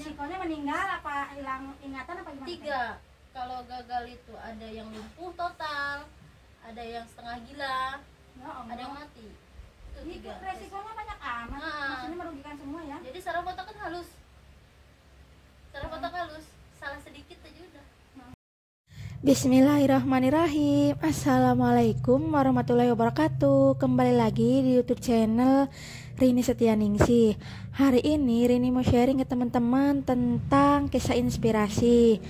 resikonya meninggal apa hilang ingatan apa gimana? 3. Kalau gagal itu ada yang lumpuh total, ada yang setengah gila, Ya Allah. ada yang mati. Itu 3. Resikonya banyak amat. Maksudnya merugikan semua ya. Jadi saraf otak kan halus. Saraf otak halus, salah sedikit aja udah. Bismillahirrahmanirrahim. Assalamualaikum warahmatullahi wabarakatuh. Kembali lagi di YouTube channel Rini Setianingsih. Hari ini Rini mau sharing ke teman-teman tentang kisah inspirasi.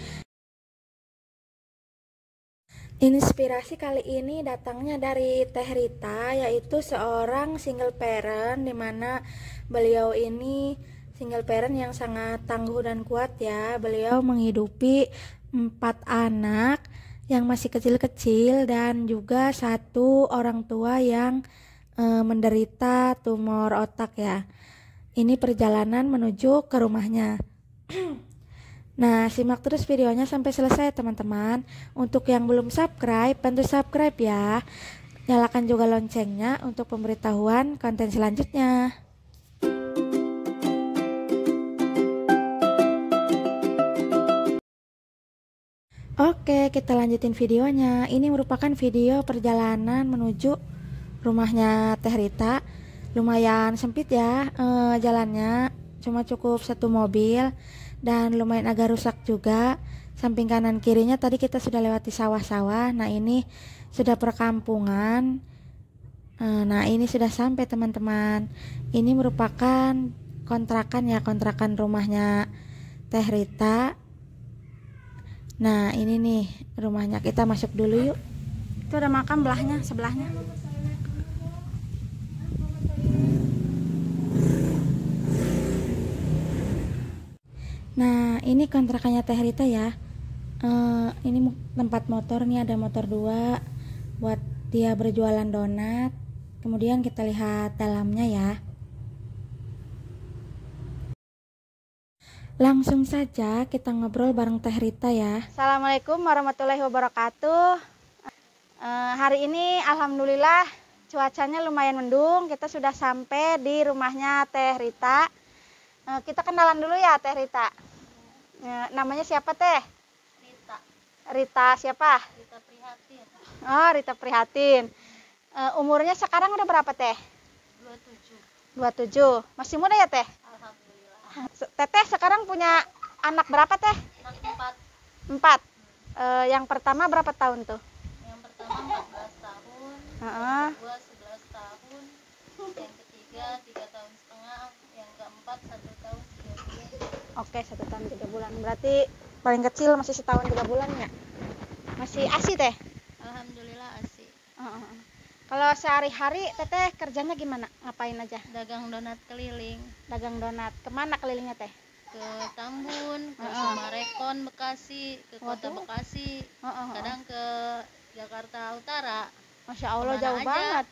Inspirasi kali ini datangnya dari Teh Rita, yaitu seorang single parent, dimana beliau ini single parent yang sangat tangguh dan kuat ya. Beliau menghidupi 4 anak yang masih kecil-kecil dan juga 1 orang tua yang menderita tumor otak ya. Ini perjalanan menuju ke rumahnya. Nah, simak terus videonya sampai selesai teman-teman. Untuk yang belum subscribe, bantu subscribe ya. Nyalakan juga loncengnya untuk pemberitahuan konten selanjutnya. Oke, kita lanjutin videonya. Ini merupakan video perjalanan menuju rumahnya Teh Rita. Lumayan sempit ya jalannya, cuma cukup 1 mobil dan lumayan agak rusak juga. Samping kanan kirinya tadi kita sudah lewati sawah-sawah. Nah, ini sudah perkampungan. Nah, ini sudah sampai teman-teman. Ini merupakan kontrakan ya, kontrakan rumahnya Teh Rita. Nah, ini nih rumahnya, kita masuk dulu yuk. Itu ada makam sebelahnya. Nah, ini kontrakannya Teh Rita ya. Ini tempat motor nih, ada motor 2 buat dia berjualan donat. Kemudian kita lihat dalamnya ya. Langsung saja kita ngobrol bareng Teh Rita ya. Assalamualaikum warahmatullahi wabarakatuh. Hari ini alhamdulillah cuacanya lumayan mendung. Kita sudah sampai di rumahnya Teh Rita. Kita kenalan dulu ya Teh Rita. Namanya siapa Teh? Rita. Rita siapa? Rita Prihatin. Oh, Rita Prihatin. Umurnya sekarang udah berapa Teh? 27. Masih muda ya Teh? Teteh sekarang punya anak berapa Teh? Anak 4. Yang pertama berapa tahun tuh? Yang pertama 14 tahun, Heeh. yang kedua 11 tahun, yang ketiga 3 tahun setengah, yang keempat 1 tahun 3 bulan. Oke, 1 tahun 3 bulan. Berarti paling kecil masih 1 tahun 3 bulan ya? Masih ASI Teh? Alhamdulillah asik. Kalau sehari-hari Teteh kerjanya gimana? Ngapain aja? Dagang donat keliling. Dagang donat. Kemana kelilingnya Teh? Ke Tambun, ke Sumarekon Bekasi, ke Kota Waduh. Bekasi, kadang ke Jakarta Utara. Masya Allah, Kemana jauh aja. banget.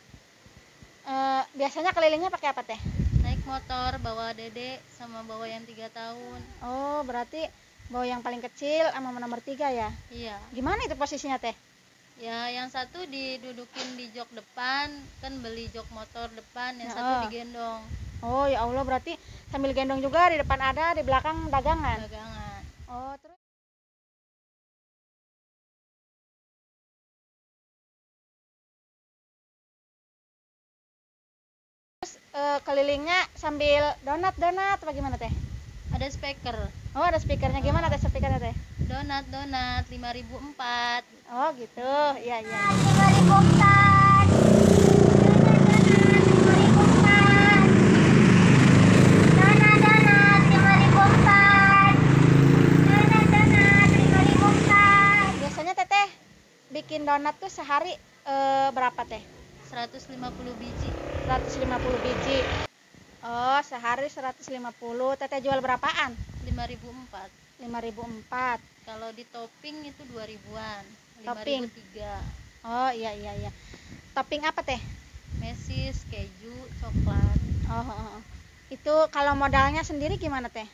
Biasanya kelilingnya pakai apa Teh? Naik motor bawa Dede sama bawa yang 3 tahun. Oh, berarti bawa yang paling kecil sama nomor 3 ya? Iya. Gimana itu posisinya Teh? Ya, yang satu didudukin di jok depan, kan beli jok motor depan, yang satu digendong. Oh ya Allah, berarti sambil gendong juga, di depan ada, di belakang dagangan. Dagangan. Oh, terus kelilingnya sambil donat apa gimana Teh? Ada speaker. Oh, ada speakernya. Gimana Teh speakernya Teh? Donat 5.004. Oh gitu, iya. 5.004. Donat 5.004. Donat 5.004. Biasanya Teteh bikin donat tuh sehari berapa Teh? 150 biji. 150 biji. Oh, sehari 150. Teteh jual berapaan? 5.004. 5.004. Kalau di topping itu 2.000-an. Topping. 5.003. Oh iya. Topping apa Teh? Mesis, keju, coklat. Oh. Itu kalau modalnya sendiri gimana Teh?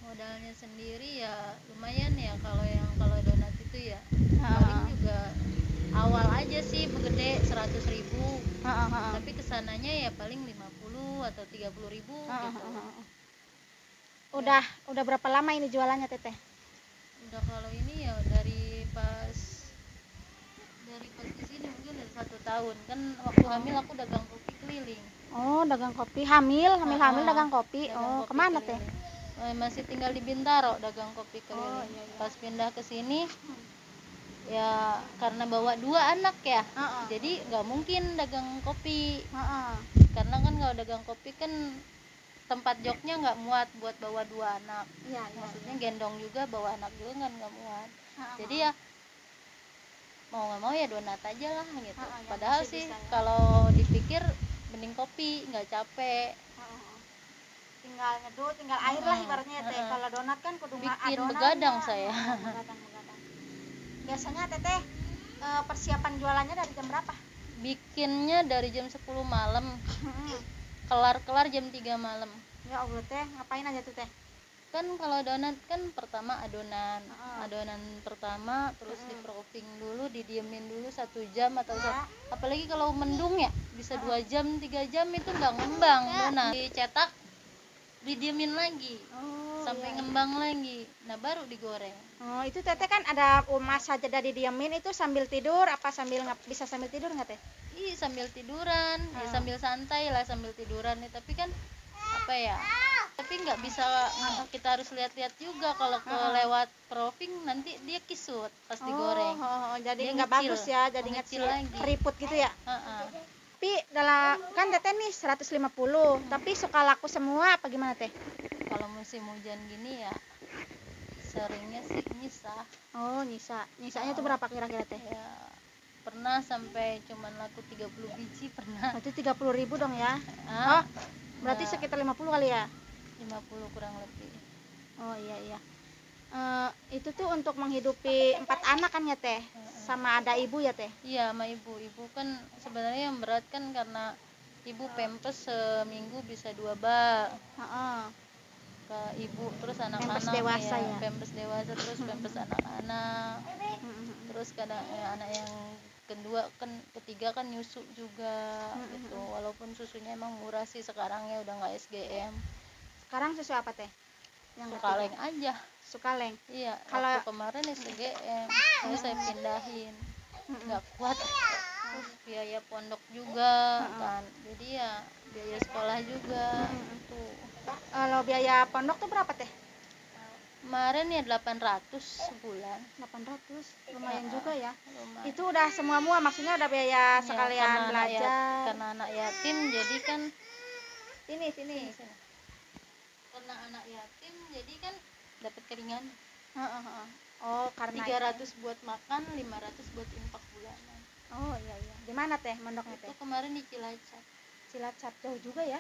Modalnya sendiri ya lumayan ya, kalau donat itu ya. Paling juga awal aja sih begede 100.000. Tapi kesananya ya paling 50 atau 30.000 gitu. Udah berapa lama ini jualannya Teteh? Udah kalau ini ya dari pas di sini mungkin dari 1 tahun kan. Waktu hamil aku dagang kopi keliling. Oh, dagang kopi. Hamil dagang kopi. Dagang kopi Kemana Teh? keliling. Masih tinggal di Bintaro dagang kopi keliling. iya, iya. Pas pindah ke sini ya karena bawa 2 anak ya, jadi nggak mungkin dagang kopi. Karena kan kalau dagang kopi kan tempat joknya nggak muat buat bawa 2 anak. Iya, Maksudnya gendong juga, bawa anak juga kan nggak muat. Jadi ya mau nggak mau ya donat aja lah gitu. yang Padahal masih sih bisa ya. kalau dipikir mending kopi, nggak capek. Tinggal nyeduh, tinggal air lah ibaratnya ya Teh. Kalau donat kan kudu Bikin adonan begadang ya. saya. Begadang. Biasanya Teteh persiapan jualannya dari jam berapa? Bikinnya dari jam 10 malam, kelar jam 3 malam. Ya Allah Teh, ngapain aja tuh Teh? Kan kalau donat kan pertama adonan pertama, terus di proofing dulu, didiemin dulu 1 jam atau apalagi kalau mendung ya bisa 2 jam 3 jam itu nggak ngembang donat. Dicetak, didiemin lagi sampai ngembang lagi, nah baru digoreng. Oh, itu Teteh kan ada masa jeda didiemin itu sambil tidur apa bisa sambil tidur nggak Teh? Ih, sambil tiduran, ya sambil santai lah sambil tiduran nih, tapi kan apa ya? Tapi nggak bisa, kita harus lihat-lihat juga kalau lewat proofing nanti dia kisut pas digoreng. Jadi Dia nggak ngecil, bagus ya, jadi mengecil ngecil lagi. keriput gitu ya. Tapi dalam kan Teteh nih 150, tapi suka laku semua apa gimana Teh? Kalau musim hujan gini ya seringnya sih nyisa. Oh, nyisanya tuh berapa kira-kira Teh? Ya pernah sampai cuman laku 30 biji pernah. Berarti 30.000 dong ya? Berarti Enggak, sekitar 50 kali ya? 50 kurang lebih. Oh iya. Itu tuh untuk menghidupi 4 anak kan ya Teh? Sama ada ibu ya Teh? Iya, sama ibu kan sebenarnya yang berat kan karena ibu pempes seminggu bisa 2 bal ke ibu, terus anak-anak Pempes dewasa ya? pempes dewasa, terus pempes anak-anak, terus kadang anak yang ketiga kan nyusu juga gitu. Walaupun susunya emang murah sih sekarang ya, udah nggak SGM. Sekarang susu apa Teh? Yang Sukaleng aja. Sukaleng. Iya, Kalau waktu kemarin SGM terus saya pindahin, nggak kuat. Terus biaya pondok juga kan, jadi ya biaya sekolah juga tuh. kalau biaya pondok tuh berapa Teh? Kemarin ya 800 sebulan. 800, lumayan juga ya. Lumayan. Itu udah semua maksudnya udah biaya Ya, sekalian belajar. karena anak yatim jadi kan Sini. karena anak yatim jadi kan dapat keringan. Oh, karena 300 buat makan, 500 buat infak bulanan. Oh iya. Di mana Teh mondoknya Itu Teh? kemarin di Cilacap. Cilacap, jauh juga ya.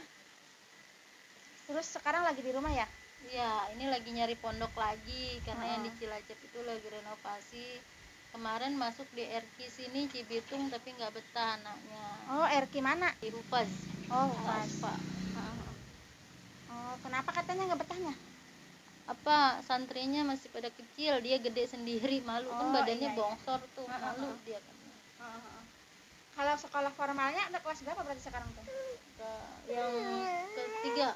Terus sekarang lagi di rumah ya? Iya, ini lagi nyari pondok lagi karena yang di Cilacap itu lagi renovasi. Kemarin masuk di RQ sini Cibitung tapi nggak betah anaknya. Oh, RQ mana? Di Rufaz. Oh, Aspa. Oh, kenapa katanya nggak betahnya? Apa santrinya masih pada kecil, dia gede sendiri, malu kan badannya iya. bongsor tuh, malu dia kan. Kalau sekolah formalnya ada kelas berapa berarti sekarang Teh? Yang ketiga,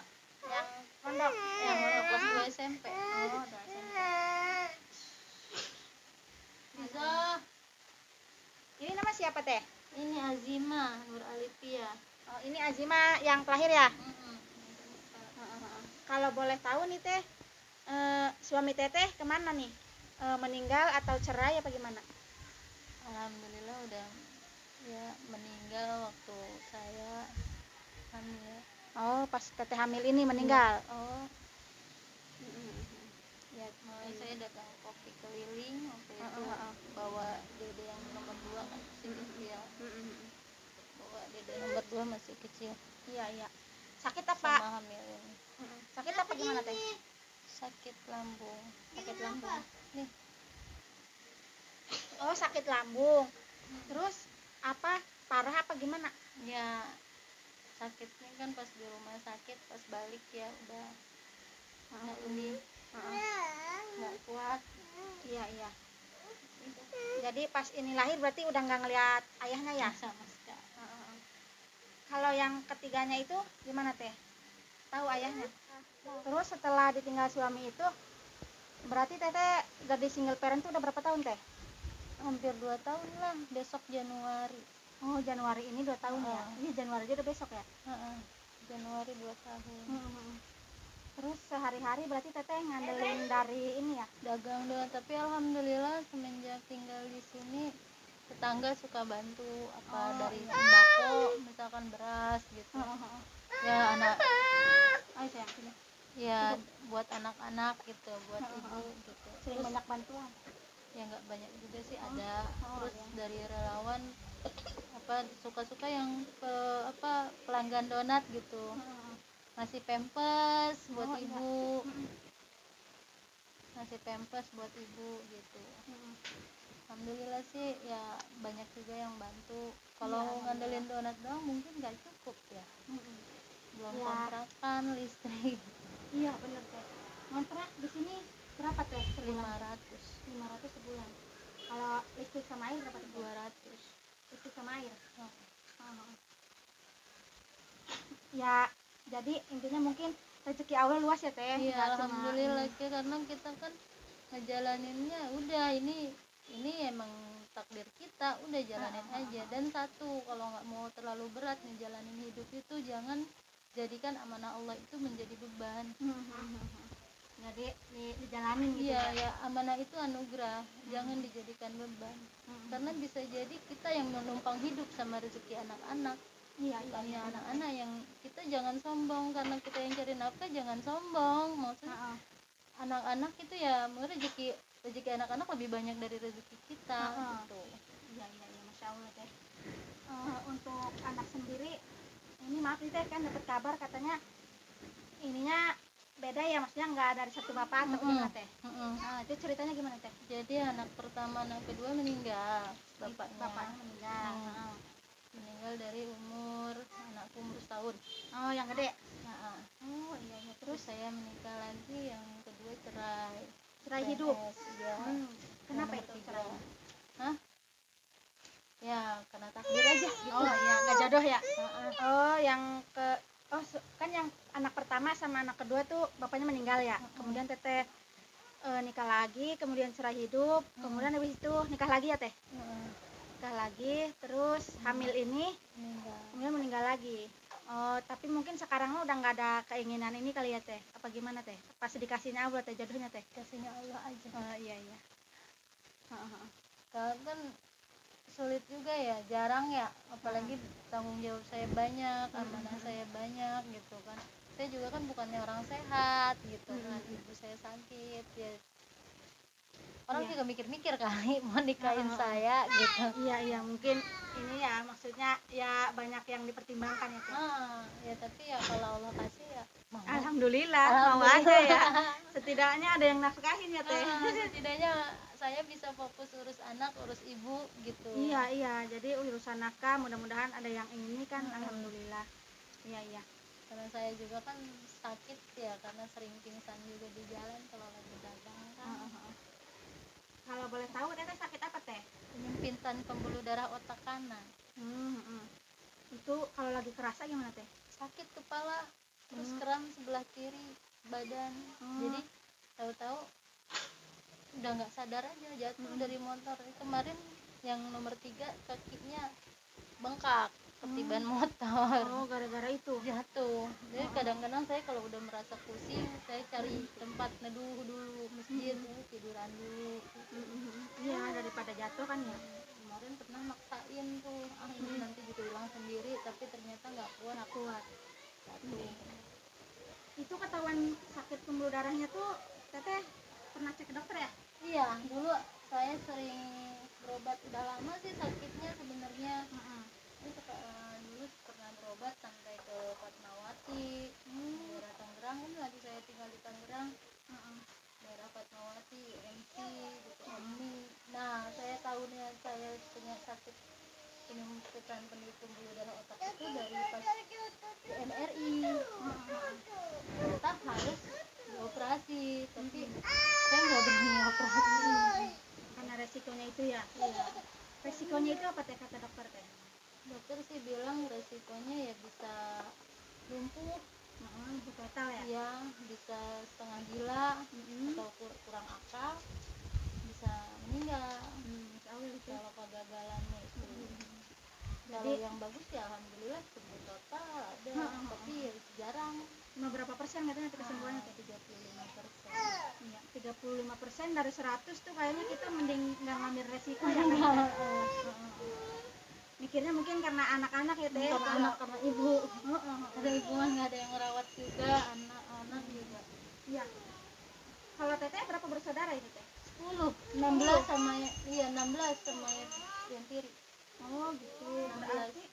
Yang pondok. yang kelas 2 SMP. Oh, udah SMP. Bisa. Ini nama siapa Teh? Ini Azima Nur Alifia. Oh, ini Azima yang terakhir ya? Kalau boleh tahu nih Teh, suami Teteh kemana nih? Meninggal atau cerai apa gimana? Alhamdulillah udah ya meninggal waktu saya hamil. Oh, pas Teteh hamil ini meninggal. Oh. Ya, mulai saya dagang kopi keliling waktu itu, bawa dede yang nomor 2 kan masih kecil. Bawa dede nomor 2 masih kecil. Iya. Sakit Sama apa? hamil ini. Sakit apa gimana Teh? Sakit lambung. Sakit lambung. Nih, Oh, sakit lambung. Terus apa? Parah apa gimana? ya sakitnya kan pas di rumah sakit, pas balik ya udah nggak kuat. Iya. Jadi pas ini lahir berarti udah nggak ngelihat ayahnya ya? Sama sekali. Kalau yang ketiganya itu gimana Teh? Tahu ayahnya? Terus setelah ditinggal suami itu berarti teteh jadi single parent tuh udah berapa tahun teh? Hampir 2 tahun lah, besok Januari. Oh, Januari ini 2 tahun ya. Ini Januari aja udah besok ya. Heeh. Januari 2 tahun. Terus sehari-hari berarti teteh ngandelin dari ini ya, Dagang doang, tapi alhamdulillah semenjak tinggal di sini tetangga suka bantu dari sembako, misalkan beras gitu. Ya anak Ayo sayang sini. ya buat anak-anak gitu, buat ibu gitu. Sering Terus banyak bantuan. ya nggak banyak juga sih ada. Terus dari relawan suka-suka yang pelanggan donat gitu. Ngasih pampers buat ibu. Ngasih pampers buat ibu gitu. Alhamdulillah sih ya banyak juga yang bantu. Kalau ngandelin donat doang mungkin nggak cukup ya. Belum Ya. kontrakan, listrik. Iya bener teh. Kontrak di sini berapa teh? 500, 500 sebulan. Kalau listrik sama air berapa teh? 200. Listrik sama air. Oh. Ya, jadi intinya mungkin rezeki Allah luas ya teh. Iya, Nggak cuma alhamdulillah ini. karena kita kan ngejalaninnya udah ini emang takdir kita, udah jalanin aja. Dan satu, kalau nggak mau terlalu berat ngejalanin hidup itu jangan jadikan amanah Allah itu menjadi beban. Jadi dijalanin gitu. Iya ya, amanah itu anugerah, jangan dijadikan beban. Karena bisa jadi kita yang menumpang hidup sama rezeki anak-anak. Iya, Bukannya anak-anak yang kita jangan sombong, karena kita yang cari nafkah jangan sombong. Maksudnya anak-anak itu ya rezeki anak-anak lebih banyak dari rezeki kita gitu. Iya, Masya Allah teh. Untuk anak sendiri, ini maaf nih teh, kan dapat kabar katanya ininya beda ya, maksudnya nggak dari satu bapak atau gimana teh? Nah, itu ceritanya gimana teh? Jadi anak pertama, anak kedua meninggal, bapaknya meninggal. meninggal dari anakku umur setahun. Oh, yang gede. Oh iya, terus saya menikah lagi, yang kedua cerai hidup. Ya. Kenapa Yang itu ketiga. cerai? Ya karena takdir aja gitu. Oh iya, nggak jodoh ya. Oh, kan yang anak pertama sama anak kedua tuh bapaknya meninggal ya. Kemudian teteh nikah lagi, kemudian cerai hidup, kemudian habis itu nikah lagi ya teh. Nikah lagi, terus hamil ini, kemudian meninggal lagi. Oh, tapi mungkin sekarang lo udah nggak ada keinginan ini kali ya teh? Apa gimana teh? Pasti dikasihnya Allah teh, jodohnya teh? Kasihnya Allah aja. Iya. Kalau kan sulit juga ya, jarang ya, apalagi tanggung jawab saya banyak, amanah saya banyak gitu kan. Saya juga kan bukannya orang sehat gitu kan, ibu saya sakit ya. Orang juga mikir-mikir kali mau nikahin saya gitu. Iya, mungkin ini ya, maksudnya ya banyak yang dipertimbangkan ya teh. Ya tapi ya kalau Allah kasih ya mau. Alhamdulillah, mau aja ya. Setidaknya ada yang nafkahin ya teh. Setidaknya saya bisa fokus urus anak, urus ibu gitu. Iya, jadi urusan nafkah mudah-mudahan ada yang ini kan. Alhamdulillah. Iya. Karena saya juga kan sakit ya, karena sering pingsan juga di jalan kalau lagi dagang kan. Kalau boleh tahu teteh sakit apa teh? Penyempitan pembuluh darah otak kanan. Itu kalau lagi kerasa gimana teh? Sakit kepala, terus kram sebelah kiri badan. Jadi tahu-tahu udah nggak sadar aja jatuh dari motor. Kemarin yang nomor 3 kakinya bengkak ketiban motor. Oh, gara-gara itu Jatuh. Jadi kadang-kadang saya kalau udah merasa pusing, saya cari tempat neduh dulu, masjid, tiduran dulu. Iya, daripada jatuh kan ya. Kemarin pernah maksain tuh, ini nanti juga hilang sendiri, tapi ternyata nggak kuat. Jatuh. Itu ketahuan sakit pembuluh darahnya tuh teteh pernah cek ke dokter ya? Iya, dulu saya sering berobat, udah lama sih sakitnya sebenarnya. Dulu pernah berobat sampai ke Fatmawati, daerah Tangerang, kan lagi saya tinggal di Tangerang. Daerah Fatmawati, MC gitu, Omni. Nah, saya tahunya saya punya sakit penyempitan pembuluh darah otak itu dari pas di MRI. Kita harus dioperasi, tapi saya nggak berani operasi Karena resikonya itu ya. Iya. Resikonya itu apa teh kata dokter teh? Dokter sih bilang resikonya ya bisa lumpuh Ibu total ya. Iya, bisa setengah gila atau kurang akal, bisa meninggal. Masya Allah itu. Kalau kegagalannya itu. Kalau Jadi- yang bagus ya alhamdulillah sembuh total ada, tapi ya jarang. Cuma berapa persen katanya kesembuhannya teh? 35%. Iya, 35% dari 100 tuh kayaknya kita mending nggak ngambil resiko ya kan. Mikirnya mungkin karena anak-anak ya teh. Karena anak, karena ibu. Heeh. Ada ibu kan nggak ada yang ngerawat juga, anak-anak juga. Iya. Kalau teteh berapa bersaudara itu teh? 10, 16 sama iya 16 sama yang tiri. Oh gitu. 16. Berarti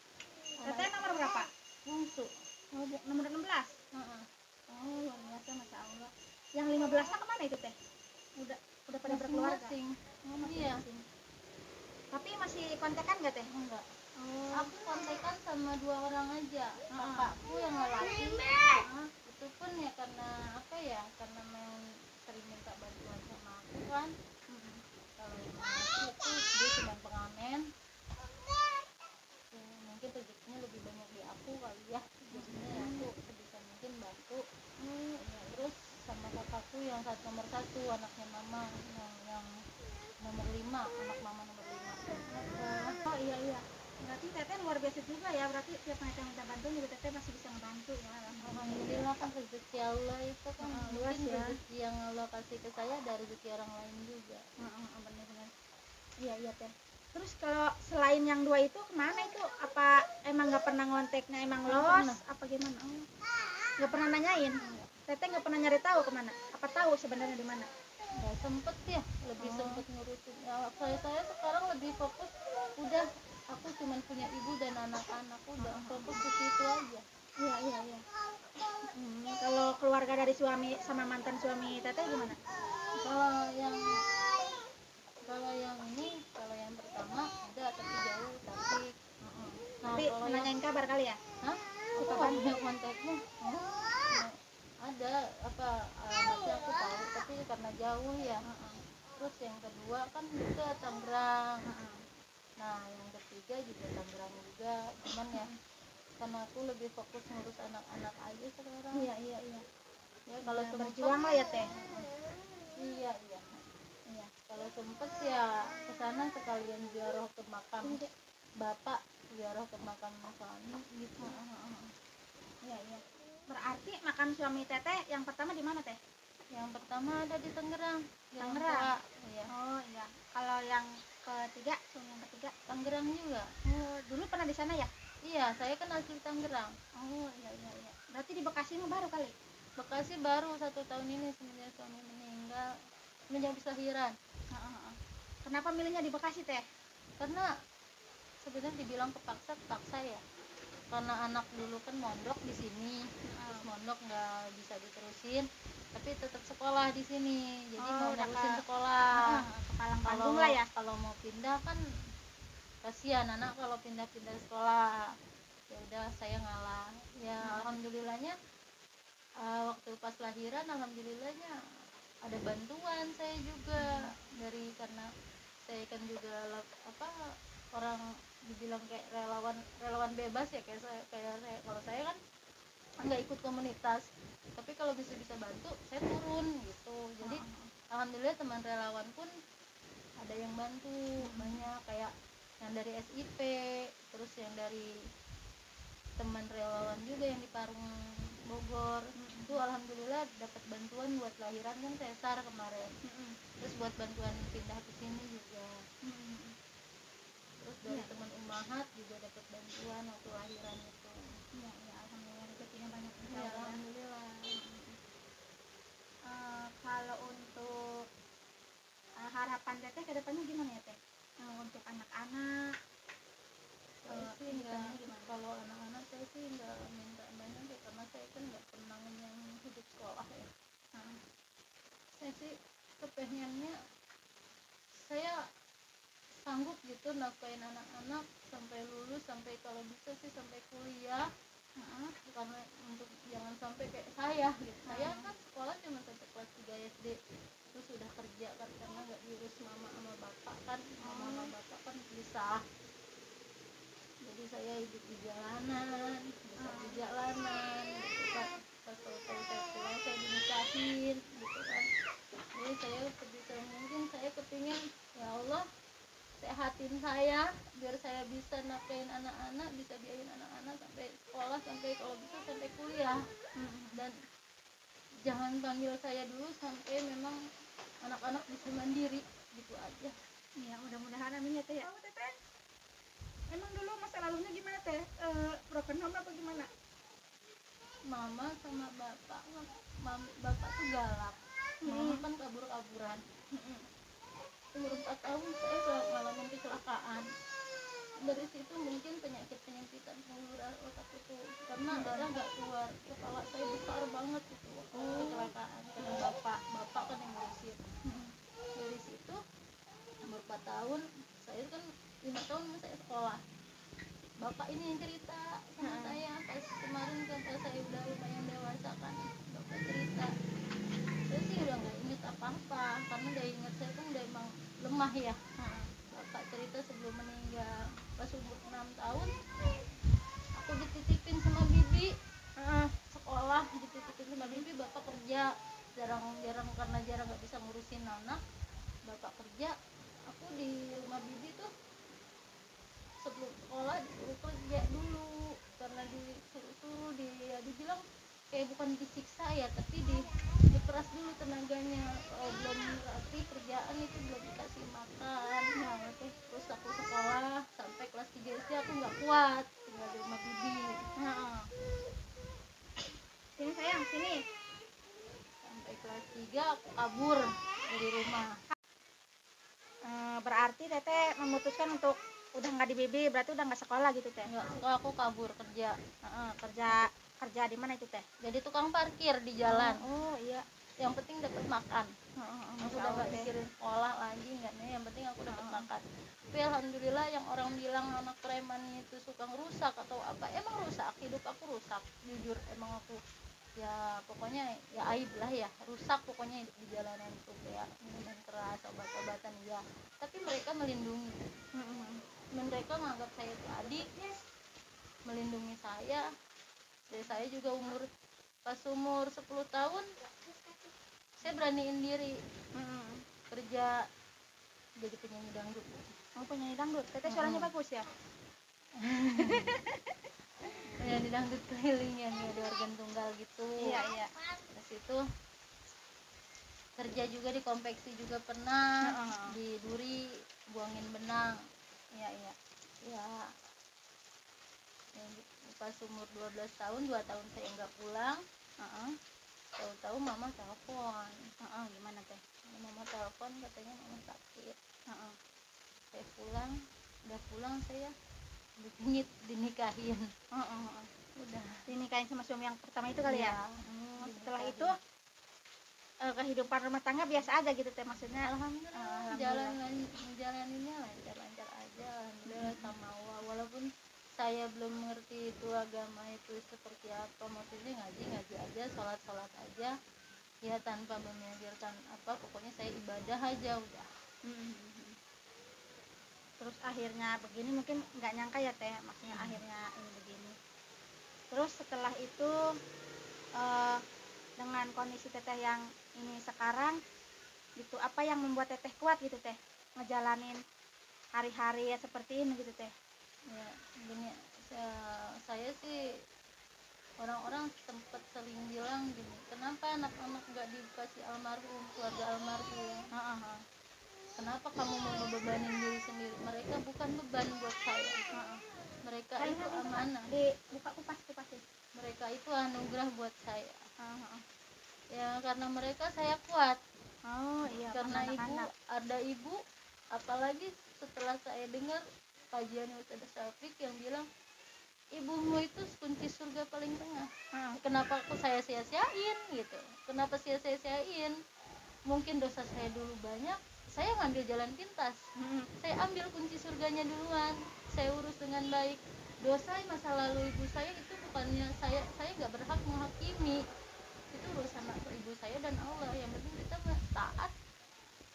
teteh nomor berapa? Bungsu. Oh, nomor 16. Heeh. Oh, luar biasa, Masya Allah. Yang 15-nya kemana itu teh? Udah pada berkeluarga? Masing-masing. Oh, masih Iya. masing. Tapi masih kontekan nggak teh? Enggak. Oh. Aku kontekan sama 2 orang aja. Kakakku yang laki. Itu pun ya karena apa ya? Karena memang sering minta bantuan sama aku kan. Kalau yang laki itu dia cuma pengamen. Ya, mungkin rezekinya lebih banyak di aku kali ya. Jadinya ya aku sebisa mungkin bantu. Ya, terus sama kakakku yang nomor 1 anaknya mama yang nomor 5, anak mama nomor 5. Oh iya iya. Berarti teteh luar biasa juga ya. Berarti tiap mereka minta bantuan juga teteh masih bisa ngebantu ya. Alhamdulillah kan rezeki Allah itu kan luas mungkin ya. rezeki yang Allah kasih ke saya dari rezeki orang lain juga. Benar-benar. Iya iya teh. Terus kalau selain yang 2 itu kemana itu? Apa emang nggak pernah ngonteknya emang los? Apa gimana? Oh. Nggak pernah nanyain? Teteh nggak pernah nyari tahu kemana? Apa tahu sebenarnya di mana? Nggak sempet ya, lebih sempet ngurusin ya, saya sekarang lebih fokus udah aku cuman punya ibu dan anak-anak, udah fokus ke situ aja. Iya iya iya. Kalau keluarga dari suami sama mantan suami teteh gimana? Kalau yang pertama ada tapi jauh tapi Tapi kalau yang nanyain kabar kali ya? hah? Aku nggak punya kontaknya. Ada apa alamatnya aku tahu tapi karena jauh ya. Terus yang kedua kan juga Tangerang. Nah yang ketiga juga Tangerang juga, cuman ya karena aku lebih fokus ngurus anak-anak aja sekarang. Iya iya iya. Ya kalau Ya, sempet berjuang lah ya teh. iya kalau sempet ya kesana sekalian ziarah ke makam bapak, ziarah ke makam suami gitu. Iya iya. Berarti makam suami teteh yang pertama di mana teh? Yang pertama ada di Tangerang. Tangerang. Iya. Oh iya. Kalau yang ketiga, suami yang ketiga Tangerang juga. oh, dulu pernah di sana ya? Iya, saya kan asli Tangerang. Oh iya iya iya. Berarti di Bekasi mah baru kali? Bekasi baru 1 tahun ini semenjak suami meninggal, semenjak bisa lahiran. Kenapa milihnya di Bekasi teh? Karena sebenarnya dibilang kepaksa ya. Karena anak dulu kan mondok di sini, terus mondok nggak bisa diterusin, tapi tetap sekolah di sini. Jadi mau nerusin sekolah. Kepalang panggung lah ya. Kalau mau pindah kan kasihan anak kalau pindah-pindah sekolah. Ya udah saya ngalah. Ya alhamdulillahnya waktu pas lahiran alhamdulillahnya ada bantuan saya juga dari karena saya kan juga orang dibilang kayak relawan bebas ya kayak saya kalau saya kan nggak ikut komunitas tapi kalau bisa bantu saya turun gitu. Jadi alhamdulillah teman relawan pun ada yang bantu banyak, kayak yang dari SIP, terus yang dari teman relawan juga yang di Parung Bogor. Itu alhamdulillah dapat bantuan buat lahiran kan sesar kemarin. Terus buat bantuan pindah ke sini juga. Terus dari teman Umahat juga dapat bantuan waktu lahiran itu. Iya iya alhamdulillah rezekinya banyak. Ya, alhamdulillah. Kalau untuk harapan teteh ke depannya gimana ya teh? Untuk anak-anak Saya sih nggak, kalau anak-anak saya sih nggak minta banyak ya karena saya kan nggak pernah yang hidup sekolah ya. Saya sih kepengennya saya sanggup gitu nafkain anak-anak sampai lulus, sampai kalau bisa sih sampai kuliah. Karena untuk jangan sampai kayak saya gitu. Saya kan sekolah cuma sampai kelas 3 SD, terus sudah kerja kan karena nggak diurus mama sama bapak kan. Mama sama bapak kan pisah, jadi saya hidup di jalanan, besar di jalanan gitu kan. pas tahu saya pulang saya dinikahin gitu kan. Jadi saya sebisa mungkin saya kepingin ya Allah sehatin saya biar saya bisa nafkahin anak-anak, bisa biayain anak-anak sampai sekolah, sampai kalau bisa sampai kuliah. Dan jangan panggil saya dulu sampai memang anak-anak bisa mandiri gitu aja. Ya mudah-mudahan amin ya teh ya. Teteh emang dulu masa lalunya gimana teh, broken home apa gimana? Mama sama bapak, bapak tuh galak, mama kan kabur-kaburan. Umur 4 tahun saya ngalamin kecelakaan. Dari situ mungkin penyakit-penyakit saluran otak itu karena darah nggak keluar, kepala saya besar banget itu waktu kecelakaan karena bapak kan yang ngurusin. Dari situ umur 4 tahun saya kan 5 tahun saya sekolah. Bapak ini yang cerita sama saya pas kemarin kan pas saya udah lumayan dewasa kan, bapak cerita. Saya sih udah nggak inget apa-apa karena daya ingat saya kan udah emang lemah ya. Bapak cerita sebelum meninggal pas umur 6 tahun aku dititipin sama bibi, sekolah dititipin sama bibi, bapak kerja jarang karena jarang nggak bisa ngurusin anak, bapak kerja, aku di rumah bibi tuh sebelum sekolah disuruh kerja dulu karena disuruh dibilang kayak bukan disiksa ya tapi diperas dulu tenaganya, kalau belum berarti kerjaan itu belum dikasih makan. Terus aku sekolah sampai kelas 3 SD aku nggak kuat tinggal di rumah bibi. Sini sayang, sini. Sampai kelas 3 aku kabur dari rumah. Berarti teteh memutuskan untuk udah nggak di bibi, berarti udah nggak sekolah gitu teh? Nggak sekolah, aku kabur kerja. Kerja di mana itu teh? Jadi tukang parkir di jalan. Oh iya. Yang penting dapat makan. Aku udah nggak mikirin sekolah lagi nggak nih, yang penting aku dapat makan. Tapi alhamdulillah yang orang bilang anak preman itu suka ngerusak atau apa, emang rusak, hidup aku rusak jujur, emang aku ya pokoknya ya aib lah ya, rusak pokoknya hidup di jalanan itu, kayak minuman keras, obat-obatan ya. Tapi mereka melindungi, mereka menganggap saya itu adik, melindungi saya. Dari saya juga pas umur 10 tahun saya beraniin diri kerja jadi penyanyi dangdut. Oh, penyanyi dangdut. Teteh suaranya bagus ya? Penyanyi dangdut keliling yang ada organ tunggal gitu. Iya. Terus itu kerja juga di konveksi juga pernah, di duri buangin benang. Iya. Ya pas umur 12 tahun 2 tahun saya nggak pulang. Tahu-tahu mama telepon. Gimana teh? Mama telepon katanya mama sakit. Saya udah pulang saya dinikahin. Udah Dinikahin sama suami yang pertama itu kali ya? Setelah itu kehidupan rumah tangga biasa aja gitu teh, maksudnya? Alhamdulillah. Menjalaninnya lancar-lancar aja. Alhamdulillah sama Allah. Walaupun saya belum mengerti itu agama itu seperti apa, maksudnya ngaji aja, sholat aja ya, tanpa memikirkan apa, pokoknya saya ibadah aja udah. Terus akhirnya begini, mungkin nggak nyangka ya teh, maksudnya akhirnya ini begini. Terus setelah itu dengan kondisi teteh yang ini sekarang gitu, apa yang membuat teteh kuat gitu teh ngejalanin hari-hari ya seperti ini gitu teh? Ya gini, saya sih orang-orang sempat sering bilang gini, kenapa anak-anak nggak dikasih almarhum, keluarga almarhum, kenapa kamu mau ngebebanin diri sendiri? Mereka bukan beban buat saya, mereka itu amanah, buka kupas mereka itu anugerah buat saya. Ya karena mereka saya kuat. Karena ada ibu, apalagi setelah saya dengar kajian Ustaz Syafiq yang bilang ibumu itu kunci surga paling tengah. Kenapa aku saya sia-siain gitu? Kenapa sia-siain? Mungkin dosa saya dulu banyak, saya ngambil jalan pintas. Saya ambil kunci surganya duluan, saya urus dengan baik. Dosa masa lalu ibu saya itu bukannya saya nggak berhak menghakimi. Itu urusan ibu saya dan Allah. Yang penting kita taat.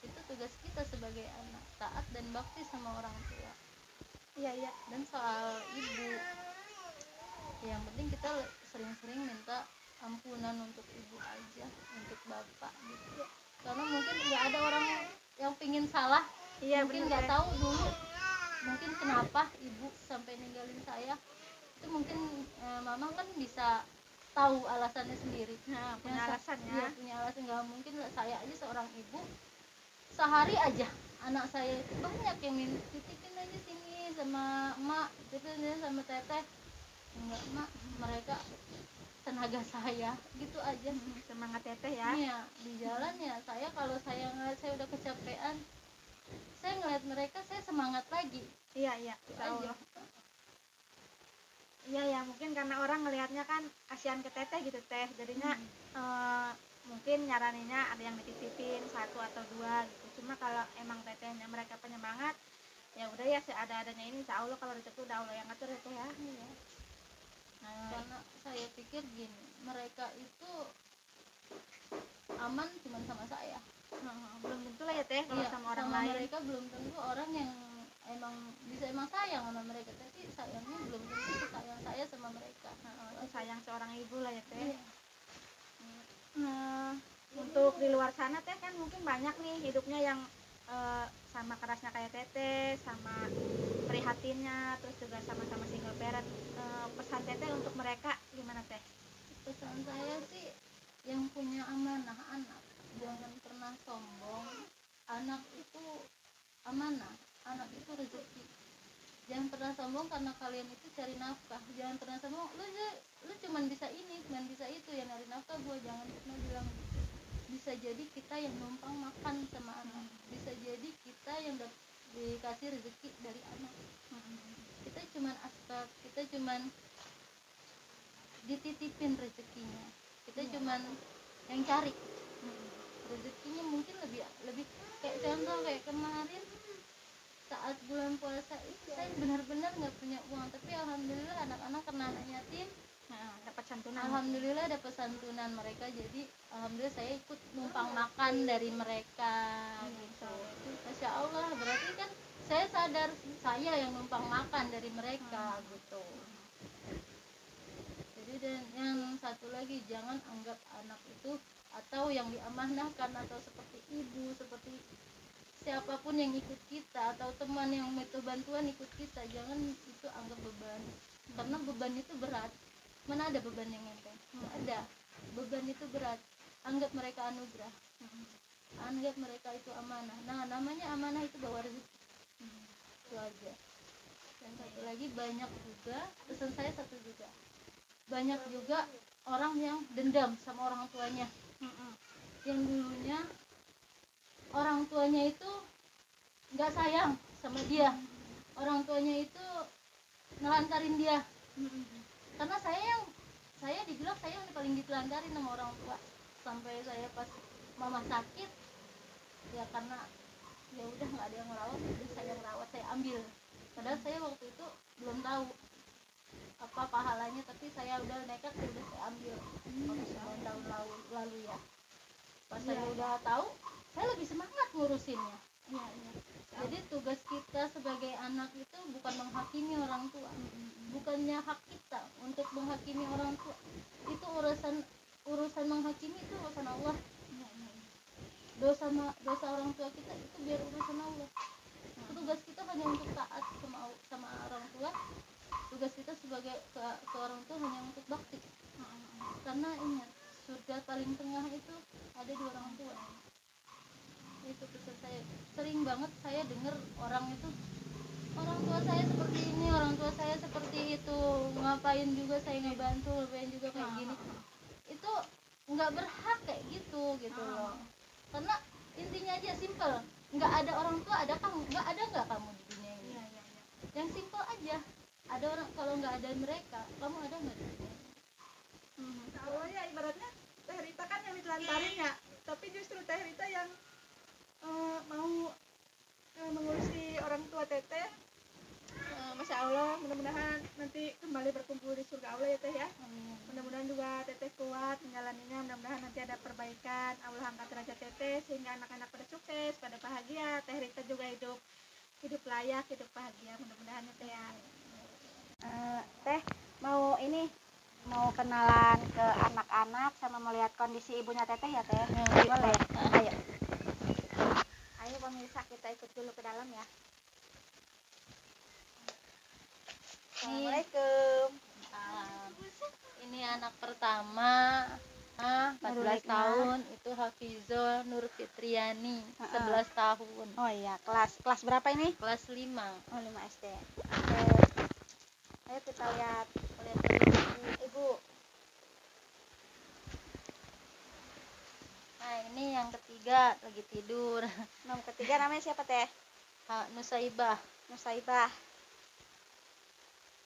Itu tugas kita sebagai anak, taat dan bakti sama orang tua. Iya. Dan soal ibu, yang penting kita sering-sering minta ampunan untuk ibu aja, untuk bapak gitu. Karena mungkin nggak ada orang yang pingin salah. Iya, Mungkin bener, nggak Teh. tahu dulu mungkin kenapa ibu sampai ninggalin saya. Itu mungkin mama kan bisa tahu alasannya sendiri. Nah, punya Yang alasan ya. Iya, punya alasan. Nggak mungkin lah, saya aja seorang ibu sehari aja anak saya itu banyak yang titipin aja sini sama emak, titipin aja sama teteh. Enggak, mak, mereka tenaga saya gitu aja. Semangat teteh ya. Iya, di jalan ya saya kalau saya ngeliat saya udah kecapean, saya ngeliat mereka saya semangat lagi. Iya, Itu insya aja. Allah. Iya ya, mungkin karena orang ngelihatnya kan kasihan ke teteh gitu teh, jadinya mungkin nyaraninnya ada yang dititipin 1 atau 2 gitu. Cuma kalau emang tetehnya mereka penyemangat, ya udah ya seada-adanya ini, insya Allah kalau rezeki udah Allah yang ngatur ya teh ya. Iya. Karena saya pikir gini, mereka itu aman cuma sama saya. Belum tentu lah ya teh kalau Iya, sama orang sama lain. mereka belum tentu orang yang emang bisa emang sayang sama mereka, tapi sayangnya belum tentu sayang saya sama mereka. Sayang seorang ibu lah ya teh. Iya. Nah, untuk di luar sana teh kan mungkin banyak nih hidupnya yang sama kerasnya kayak teteh, sama prihatinnya, terus juga sama-sama single parent. Pesan teteh untuk mereka gimana teh? Pesan saya sih yang punya amanah anak jangan pernah sombong. Anak itu amanah, anak itu rezeki. Jangan pernah sombong karena kalian itu cari nafkah. Jangan pernah sombong, lu cuman bisa ini, cuman bisa itu, yang nyari nafkah gua. Jangan pernah bilang gitu. Bisa jadi kita yang numpang makan sama anak, bisa jadi kita yang dikasih rezeki dari anak. Kita cuman aspek, kita cuman dititipin rezekinya, kita cuman yang cari rezekinya. Mungkin lebih kayak contoh kayak kemarin saat bulan puasa itu saya benar-benar nggak punya uang, tapi alhamdulillah anak-anak kena anak yatim. Dapat santunan. Alhamdulillah dapat santunan mereka, jadi alhamdulillah saya ikut numpang makan dari mereka gitu. Masya Allah, berarti kan saya sadar saya yang numpang makan dari mereka gitu. Jadi dan yang satu lagi, jangan anggap anak itu atau yang diamanahkan atau seperti ibu, seperti siapapun yang ikut kita atau teman yang minta bantuan ikut kita, jangan itu anggap beban. Karena beban itu berat. Mana ada beban yang enteng? Nggak ada. Beban itu berat. Anggap mereka anugerah. Anggap mereka itu amanah. Nah, namanya amanah itu bawa rezeki. Itu aja. Dan satu lagi, banyak juga, pesan saya satu juga, banyak juga orang yang dendam sama orang tuanya. Yang dulunya orang tuanya itu nggak sayang sama dia, orang tuanya itu nelantarin dia. Karena saya dibilang saya yang paling ditelantarin sama orang tua, sampai saya pas mama sakit ya karena ya udah nggak ada yang merawat, udah saya merawat, saya ambil. Padahal saya waktu itu belum tahu apa pahalanya, tapi saya udah nekat, udah saya ambil waktu tahun lalu ya. Pas saya udah tahu, saya lebih semangat ngurusinnya. Jadi tugas kita sebagai anak itu bukan menghakimi orang tua, bukannya hak kita untuk menghakimi orang tua. Itu urusan menghakimi itu urusan Allah. Dosa orang tua kita itu biar urusan Allah. Tugas kita hanya untuk taat sama orang tua. Tugas kita sebagai ke orang tua hanya untuk bakti. Karena ingat, surga paling tengah itu ada di orang tua. Itu pesan saya. Sering banget saya dengar orang itu, orang tua saya seperti ini, orang tua saya seperti itu, ngapain juga saya ngebantu, ngapain juga kayak gini. Itu nggak berhak kayak gitu loh. Karena intinya aja simple, nggak ada orang tua, ada kamu, nggak kamu di dunia ini. Yang simple aja, ada orang, kalau nggak ada mereka, kamu ada nggak di dunia ini? Kalau ya ibaratnya Teh Rita kan yang ditelantarin ya, tapi justru Teh Rita yang mau mengurusi orang tua Teteh. Masya Allah, mudah-mudahan nanti kembali berkumpul di surga Allah ya Teh ya. Mudah-mudahan juga Teteh kuat menjalaninya, mudah-mudahan nanti ada perbaikan, Allah angkat derajat Teteh sehingga anak-anak pada sukses, pada bahagia, Teh Rita juga hidup layak, hidup bahagia, mudah-mudahan ya Teh ya. Teh mau mau kenalan ke anak-anak sama melihat kondisi ibunya teteh ya teh. Boleh. Ayo. Ayo pemirsa, kita ikut dulu ke dalam ya. Assalamualaikum. Ini anak pertama, 14 tahun, itu Hafizul Nur Fitriani, 11 tahun. Oh iya, kelas berapa ini? Kelas 5. Oh, 5 SD. Oke. Ayo kita lihat ibu. Nah, ini yang ketiga lagi tidur. Nom ketiga namanya siapa teh? Nusaibah. Nusaibah.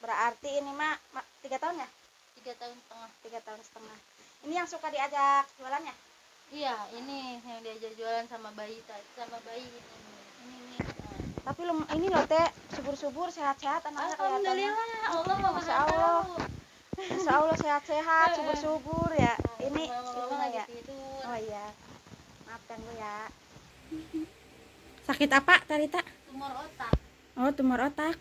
Berarti ini mah 3 tahun ya? 3 tahun setengah. 3 tahun setengah. Ini yang suka diajak jualannya? Iya, ini yang diajak jualan sama bayi ini. Tapi ini loh teh, subur-subur, sehat-sehat anaknya kelihatannya. Alhamdulillah, Allah Masya Allah. Masya Allah sehat-sehat, subur-subur ya. Ini ibunya ya. Tidur. Oh iya. Maaf ganggu ya. Sakit apa Tarita? Tumor otak. Oh, tumor otak.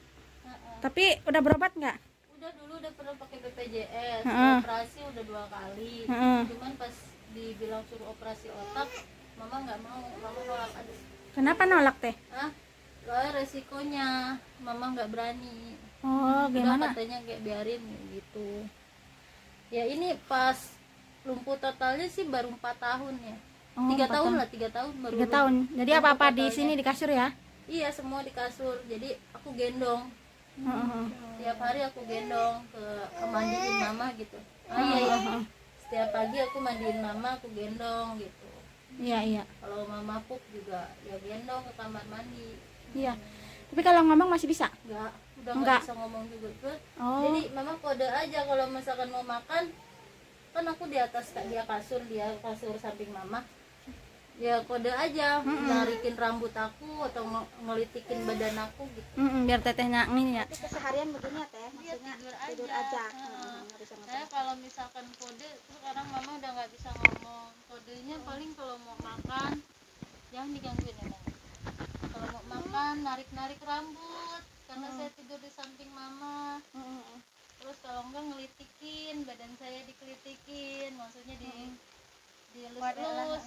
Tapi udah berobat nggak? Udah pernah pakai BPJS, Heeh. operasi udah 2 kali. Heeh. Cuman pas dibilang suruh operasi otak, mama nggak mau, mama nolak. Aduh, Kenapa nolak teh? soalnya resikonya mama nggak berani. Oh, Udah gimana? katanya kayak biarin gitu. Ya ini pas lumpuh totalnya sih baru 4 tahun ya. Oh, 3 4 tahun lah, 3 tahun baru. 3 tahun. Jadi lumpuh apa-apa di totalnya. sini di kasur ya? Iya, semua di kasur. Jadi aku gendong. Heeh. Tiap hari aku gendong ke mandiin mama gitu. Iya. Setiap pagi aku mandiin mama, aku gendong gitu. Iya. Kalau mama pup juga ya gendong ke kamar mandi. Iya. Tapi kalau ngomong masih bisa? Udah Enggak. nggak bisa ngomong juga tuh. Oh. Jadi mama kode aja kalau misalkan mau makan, kan aku di atas dia kasur samping mama. Ya kode aja, narikin rambut aku atau ngelitikin badan aku gitu. Biar tetehnya ini ya. Tapi keseharian begini ya teh, Dia maksudnya tidur tidur aja. aja. Nggak bisa Saya ngapa-ngapa. kalau misalkan kode, terus sekarang mama udah nggak bisa ngomong. Kodenya paling kalau mau makan, jangan digangguin emang. Kalau mau makan, narik-narik rambut, karena saya tidur di samping mama. Terus kalau enggak ngelitikin, badan saya dikelitikin, maksudnya dielus-elus.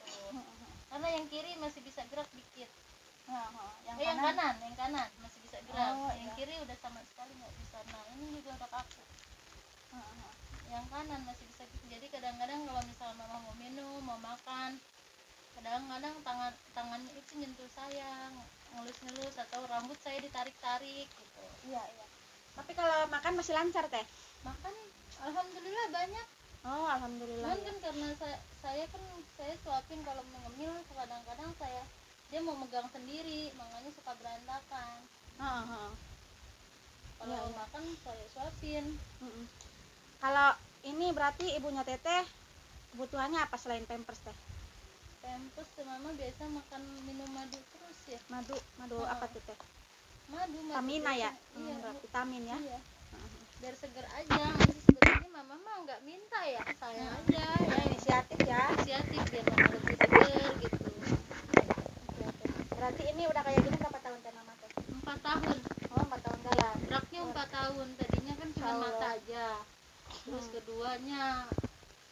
Gitu. Karena yang kiri masih bisa gerak dikit. Yang kanan masih bisa gerak. Oh, Yang iya. kiri udah sama sekali nggak bisa. Nah ini juga udah kaku. Yang kanan masih bisa gitu. Jadi kadang-kadang kalau misalnya mama mau minum, mau makan, kadang-kadang tangannya itu nyentuh saya, ngelus-ngelus, atau rambut saya ditarik-tarik gitu. Iya. Tapi kalau makan masih lancar teh? Makan alhamdulillah banyak. Oh, alhamdulillah. Cuman kan karena saya suapin kalau mau ngemil, kadang-kadang dia mau megang sendiri, makanya suka berantakan. Kalau makan saya suapin. Kalau ini berarti ibunya teteh kebutuhannya apa selain pampers teh? Pampers mama biasa makan minum madu terus ya. Madu apa tuh teh? Madu Vitamina ya? Iya, Vitamin ya? iya. Biar seger aja. Masih sebenarnya mama mah nggak minta ya, saya aja Ya, inisiatif ya. inisiatif biar mama lebih seger gitu. Berarti ini udah kayak gini berapa tahun teh mama teh? 4 tahun. Oh, 4 tahun jalan. Draknya 4 tahun. Tadinya kan cuma Allah. mata aja. Terus keduanya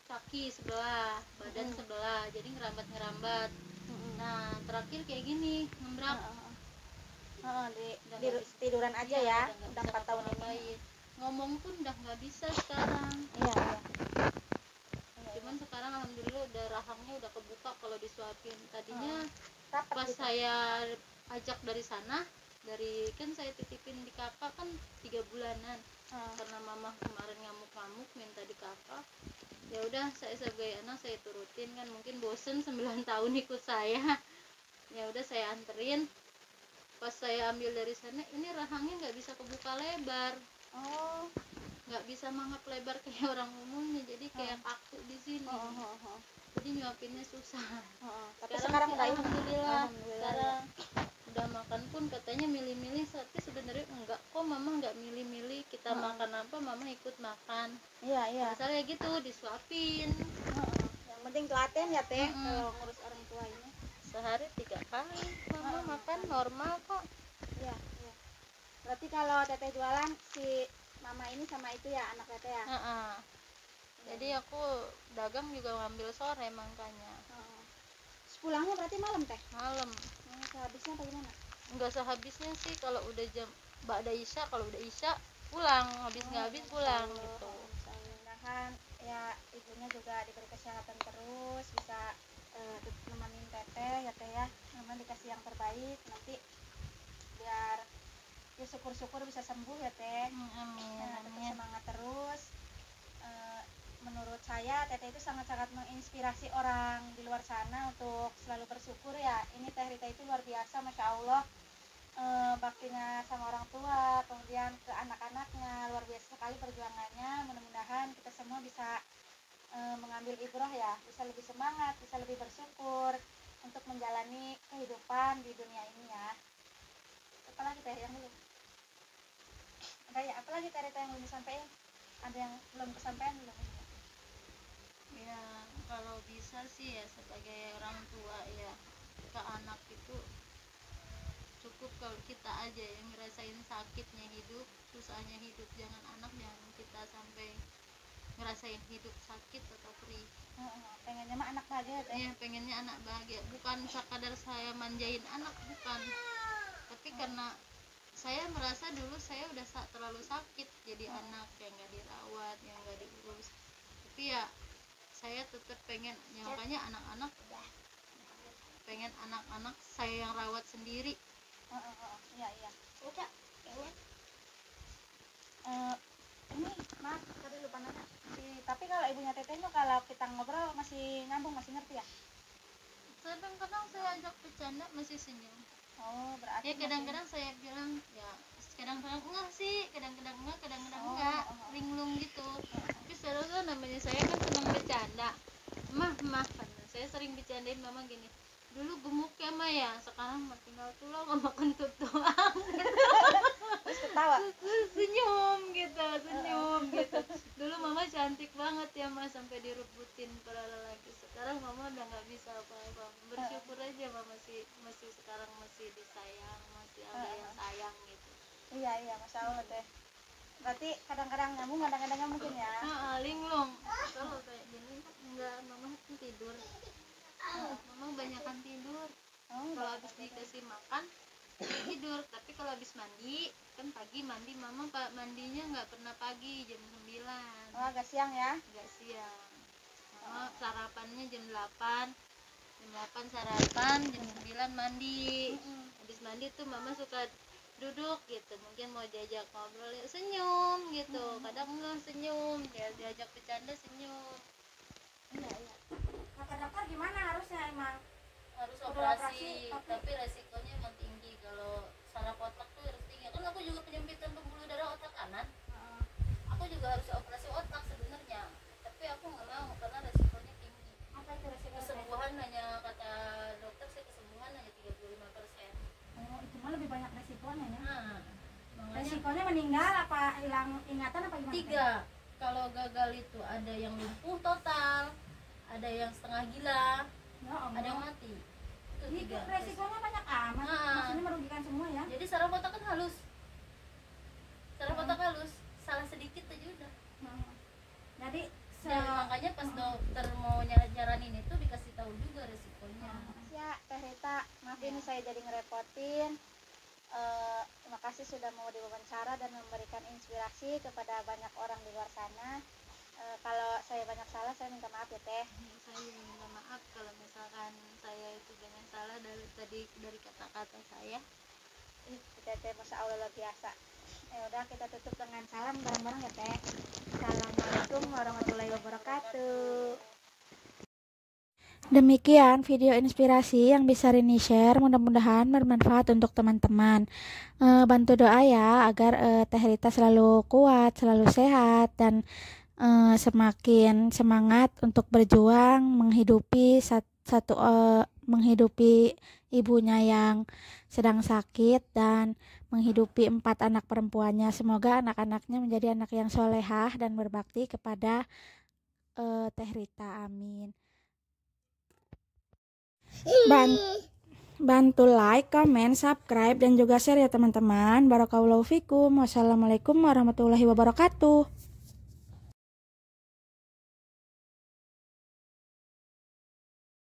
kaki sebelah, badan sebelah, jadi ngerambat. Nah terakhir kayak gini, membrak. Tiduran aja ya. Udah 4 tahun ini. ini. Ngomong pun udah nggak bisa sekarang. Iya. Cuman sekarang alhamdulillah udah rahangnya udah kebuka kalau disuapin. Tadinya Rapat pas gitu. saya ajak dari sana, kan saya titipin di kakak kan 3 bulanan. Karena mama kemarin ngamuk-ngamuk minta di kakak, ya udah saya sebagai anak saya turutin, kan mungkin bosen 9 tahun ikut saya. Ya udah saya anterin. Pas saya ambil dari sana, ini rahangnya nggak bisa kebuka lebar. Oh. Nggak bisa mangap lebar kayak orang umumnya, jadi kayak kaku di sini. Jadi nyuapinnya susah. Tapi sekarang udah ini. alhamdulillah. Alhamdulillah. Sekarang udah makan pun katanya milih-milih, tapi sebenarnya enggak kok, mama nggak milih-milih, kita makan apa mama ikut makan. Iya. Masalahnya gitu disuapin Yang penting telaten ya teh Mm-mm. kalau ngurus orang tua ini. sehari 3 kali mama makan normal kok. Iya. Berarti kalau teteh jualan si mama ini sama itu ya anak Tete ya. Jadi aku dagang juga ngambil sore makanya. Terus pulangnya berarti malam Teh? Malam. Sehabisnya apa gimana? Enggak sehabisnya sih, kalau udah jam ba'da isya, kalau udah isya pulang, habis nggak habis pulang gitu. Mudah-mudahan ya ibunya juga diberi kesehatan terus, bisa nemenin Teteh ya Teh ya, memang dikasih yang terbaik nanti biar ya syukur-syukur bisa sembuh ya Teh. Amin. Tetap Amin. semangat terus. Menurut saya Teteh itu sangat-sangat menginspirasi orang di luar sana untuk selalu bersyukur ya. Ini Teh Rita itu luar biasa, Masya Allah. Baktinya sama orang tua, kemudian ke anak-anaknya, luar biasa sekali perjuangannya. Mudah-mudahan kita semua bisa mengambil ibrah ya, bisa lebih semangat, bisa lebih bersyukur untuk menjalani kehidupan di dunia ini ya. Apalagi Teh yang belum? Ada ya, apalagi Teh Rita yang belum disampaikan? Ada yang belum kesampaian belum? Ya kalau bisa sih ya, sebagai orang tua ya, ke anak itu cukup kalau kita aja yang ngerasain sakitnya hidup, susahnya hidup. Jangan kita sampai ngerasain hidup sakit atau perih. Pengennya mah anak bahagia ya Teh? Ya pengennya anak bahagia, bukan sekadar saya manjain anak, bukan, tapi karena saya merasa dulu saya udah terlalu sakit jadi anak yang nggak dirawat, yang nggak diurus. Tapi ya saya tetap pengen, ya makanya anak-anak pengen anak-anak saya yang rawat sendiri. Iya. Udah, kayaknya. Ini maaf tadi lupa nanya. Tapi kalau ibunya Teteh itu kalau kita ngobrol masih nyambung, masih ngerti ya? Kadang-kadang saya ajak bercanda masih senyum. Oh, berarti Ya kadang-kadang saya bilang ya, kadang-kadang enggak sih, kadang-kadang enggak, kadang-kadang enggak, linglung gitu. Tapi selalu kan namanya saya kan senang bercanda. Mah, saya sering bercandain mama gini. Dulu gemuk ya Ma ya, sekarang tinggal tulang sama kentut doang. terus ketawa. senyum gitu. Dulu mama cantik banget ya Ma, sampai direbutin para lelaki. Sekarang mama udah nggak bisa apa-apa. Bersyukur aja mama masih sekarang masih disayang, masih ada yang sayang gitu. Iya, Masya Allah Teh. Berarti kadang-kadang nyambung, kadang-kadang nggak mungkin ya? Linglung. Kalau kayak gini enggak, mama tidur. Mama banyakan tidur. Kalau habis dikasih makan tidur, tapi kalau habis mandi kan pagi mandi, mama mandinya nggak pernah pagi, jam 9. Oh, agak siang ya? Agak siang. Mama sarapannya jam 8 sarapan, jam 9 mandi. Habis mandi tuh mama suka duduk gitu, mungkin mau diajak ngobrol ya senyum gitu, kadang enggak senyum, diajak bercanda senyum. Iya. Kata dokter gimana harusnya emang? Harus operasi, tapi resikonya emang tinggi. Kalau saraf otak tuh harus tinggi. Kan aku juga penyempitan pembuluh darah otak kanan. Aku juga harus operasi otak sebenarnya, tapi aku nggak mau karena resikonya tinggi. Apa itu resiko? Kesembuhan hanya, kata dokter sih, kesembuhan hanya 35%. Oh, itu mah lebih banyak resikonya ya? Makanya Resikonya meninggal apa hilang ingatan apa gimana? 3. Kalau gagal itu ada yang lumpuh total, ada yang setengah gila, ada yang mati. Itu 3. Resikonya banyak amat. Maksudnya merugikan semua ya? Jadi saraf otak kan halus. Saraf otak halus, salah sedikit aja udah. Jadi Dan makanya pas dokter mau nyaranin itu dikasih tahu juga resikonya. ya Teh Rita, maaf ini saya jadi ngerepotin. Terima kasih sudah mau diwawancara dan memberikan inspirasi kepada banyak orang di luar sana. Kalau saya banyak salah, saya minta maaf ya Teh. Saya minta maaf kalau misalkan saya itu banyak salah dari kata-kata saya. Teh, Masya Allah luar biasa. Udah kita tutup dengan salam bareng-bareng ya Teh. Assalamualaikum warahmatullahi wabarakatuh. Demikian video inspirasi yang bisa Rini share, mudah-mudahan bermanfaat untuk teman-teman. Bantu doa ya agar Teh Rita selalu kuat, selalu sehat, dan semakin semangat untuk berjuang menghidupi ibunya yang sedang sakit dan menghidupi 4 anak perempuannya. Semoga anak-anaknya menjadi anak yang solehah dan berbakti kepada Teh Rita. Amin. Bantu like, comment, subscribe, dan juga share ya teman-teman. Barakallahu fikum. Wassalamualaikum warahmatullahi wabarakatuh.